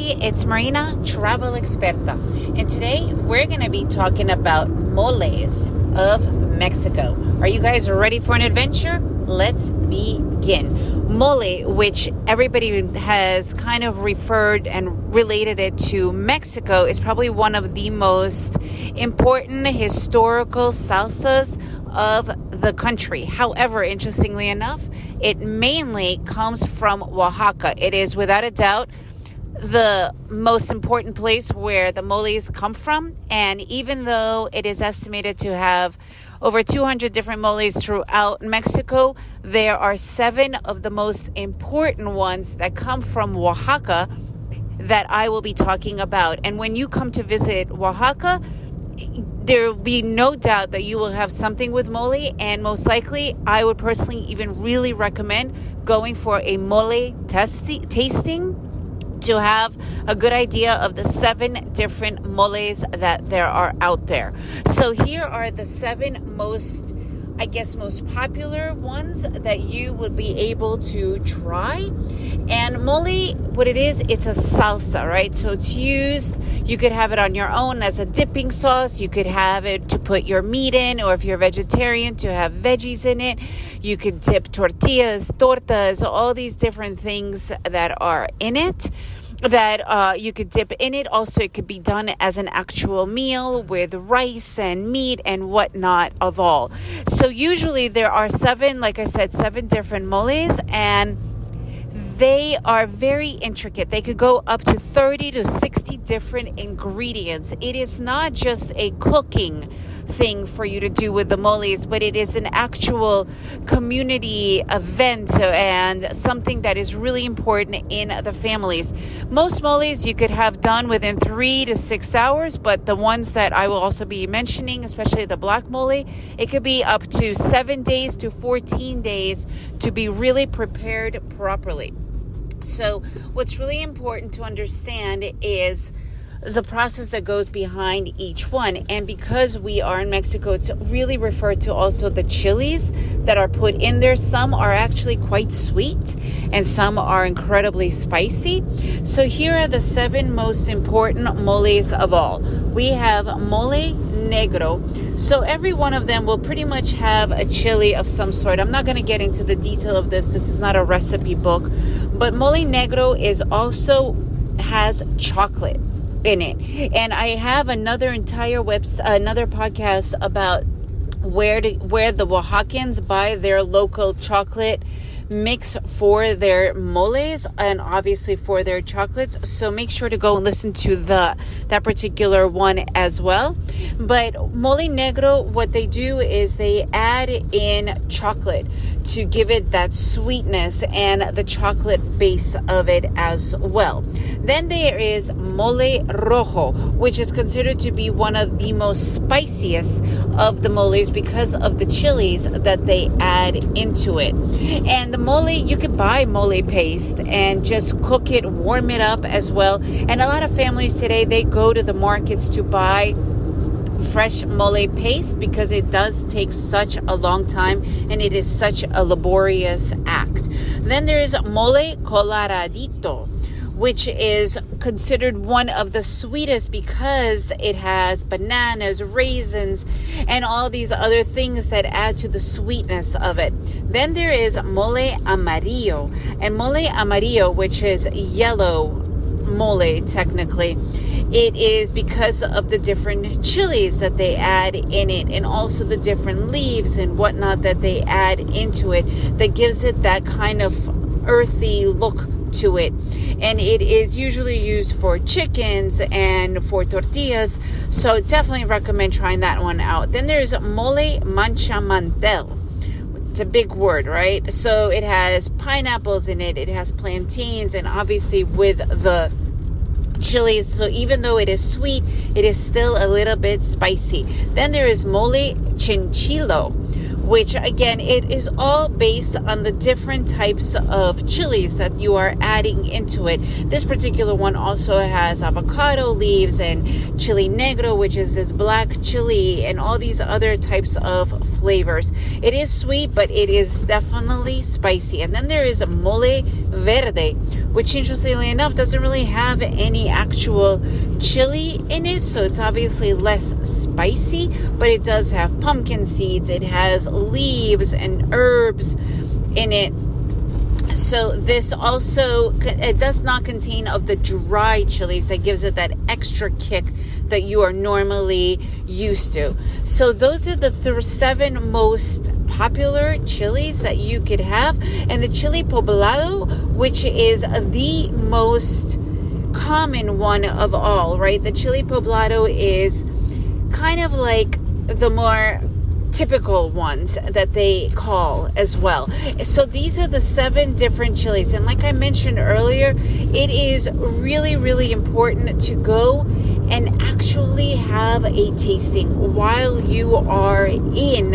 everybody, it's Marina, Travel Experta, and today we're going to be talking about moles of Mexico. Are you guys ready for an adventure? Let's begin. Mole, which everybody has kind of referred and related it to Mexico, is probably one of the most important historical salsas of the country. However, interestingly enough, it mainly comes from Oaxaca. It is without a doubt the most important place where the moles come from. And even though it is estimated to have over 200 different moles throughout Mexico, there are 7 of the most important ones that come from Oaxaca that I will be talking about. And when you come to visit Oaxaca, there will be no doubt that you will have something with mole, and most likely I would personally even really recommend going for a mole tasting to have a good idea of the 7 different moles that there are out there. So here are the 7 most popular ones that you would be able to try. And mole, what it is, it's a salsa, right? So it's used, you could have it on your own as a dipping sauce. You could have it to put your meat in, or if you're vegetarian, to have veggies in it. You could dip tortillas, tortas, all these different things that are in it that you could dip in it. Also, it could be done as an actual meal with rice and meat and whatnot of all. So usually there are 7, like I said, 7 different moles, and they are very intricate. They could go up to 30 to 60 different ingredients. It is not just a cooking thing for you to do with the moles, but it is an actual community event and something that is really important in the families. Most moles you could have done within 3 to 6 hours, but the ones that I will also be mentioning, especially the black mole, it could be up to 7 days to 14 days to be really prepared properly. So what's really important to understand is the process that goes behind each one. And because we are in Mexico, it's really referred to also the chilies that are put in there. Some are actually quite sweet and some are incredibly spicy. So here are the 7 most important moles of all. We have mole negro. So every one of them will pretty much have a chili of some sort. I'm not going to get into the detail of this. This is not a recipe book. But mole negro has chocolate in it. And I have another entire another podcast about where the Oaxacans buy their local chocolate mix for their moles and obviously for their chocolates. So make sure to go and listen to that particular one as well. But mole negro, what they do is they add in chocolate to give it that sweetness and the chocolate base of it as well. Then there is mole rojo, which is considered to be one of the most spiciest of the moles because of the chilies that they add into it. And the mole, you could buy mole paste and just cook it, warm it up as well. And a lot of families today, they go to the markets to buy fresh mole paste because it does take such a long time and it is such a laborious act. Then there is mole coloradito, which is considered one of the sweetest because it has bananas, raisins, and all these other things that add to the sweetness of it. Then there is mole amarillo. And mole amarillo, which is yellow mole technically, it is because of the different chilies that they add in it and also the different leaves and whatnot that they add into it that gives it that kind of earthy look to it. And it is usually used for chickens and for tortillas, so definitely recommend trying that one out. Then there's mole manchamantel. It's a big word, right? So it has pineapples in it, it has plantains, and obviously with the chilies, so even though it is sweet, it is still a little bit spicy. Then there is mole chinchilo, which again, it is all based on the different types of chilies that you are adding into it. This particular one also has avocado leaves and chili negro, which is this black chili, and all these other types of flavors. It is sweet, but it is definitely spicy. And then there is a mole verde, which interestingly enough doesn't really have any actual chili in it, so it's obviously less spicy, but it does have pumpkin seeds, it has leaves and herbs in it. So this also, it does not contain of the dry chilies that gives it that extra kick that you are normally used to. So those are the 7 most popular chilies that you could have. And the chili poblado, which is the most common one of all, right? The chili poblado is kind of like the more typical ones that they call as well. So these are the 7 different chilies, and like I mentioned earlier, it is really, really important to go and actually have a tasting while you are in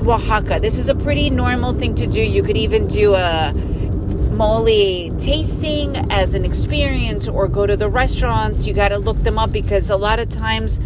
Oaxaca. This is a pretty normal thing to do. You could even do a mole tasting as an experience, or go to the restaurants. You got to look them up, because a lot of times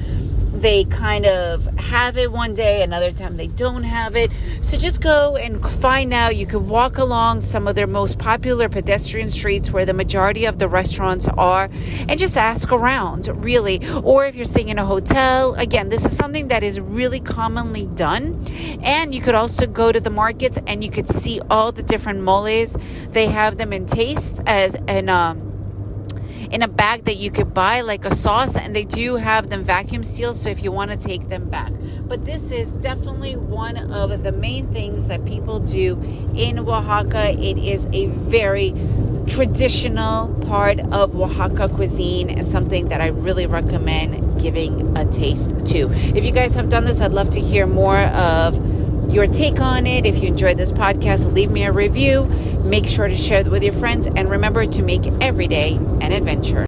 they kind of have it one day, another time they don't have it. So just go and find out. You can walk along some of their most popular pedestrian streets where the majority of the restaurants are, and just ask around, really. Or if you're staying in a hotel, again, this is something that is really commonly done. And you could also go to the markets and you could see all the different moles. They have them in taste as in a bag that you could buy, like a sauce, and they do have them vacuum sealed, so if you want to take them back. But this is definitely one of the main things that people do in Oaxaca. It is a very traditional part of Oaxaca cuisine, and something that I really recommend giving a taste to. If you guys have done this, I'd love to hear more of your take on it. If you enjoyed this podcast, leave me a review. Make sure to share it with your friends, and remember to make every day an adventure.